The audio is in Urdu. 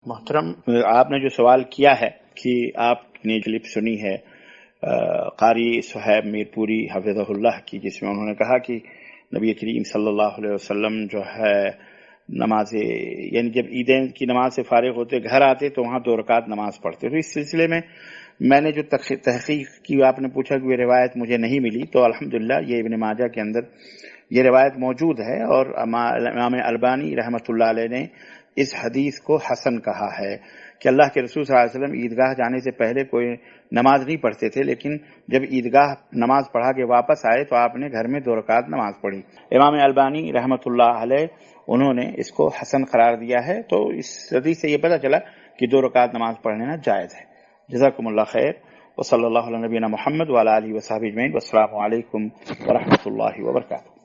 محترم، آپ نے جو سوال کیا ہے کہ آپ نے کلپ سنی ہے قاری صہیب میرپوری حفظہ اللہ کی، جس میں انہوں نے کہا کہ نبی کریم صلی اللہ علیہ وسلم جو ہے نماز، یعنی جب عیدین کی نماز سے فارغ ہوتے گھر آتے تو وہاں 2 رکعت نماز پڑھتے. تو اس سلسلے میں میں نے جو تحقیق کی، آپ نے پوچھا کہ یہ روایت مجھے نہیں ملی، تو الحمدللہ یہ ابن ماجہ کے اندر یہ روایت موجود ہے، اور امام البانی رحمۃ اللہ علیہ نے اس حدیث کو حسن کہا ہے کہ اللہ کے رسول صلی اللہ علیہ وسلم عیدگاہ جانے سے پہلے کوئی نماز نہیں پڑھتے تھے، لیکن جب عیدگاہ نماز پڑھا کے واپس آئے تو آپ نے گھر میں 2 رکعت نماز پڑھی. امام البانی رحمۃ اللہ علیہ انہوں نے اس کو حسن قرار دیا ہے. تو اس حدیث سے یہ پتہ چلا کہ 2 رکعت نماز پڑھنا جائز ہے. جزاکم اللہ خیر، وصلی اللہ علی نبینا محمد وعلی آلہ وصحبہ اجمعین، والسلام علیکم ورحمۃ اللہ وبرکاتہ.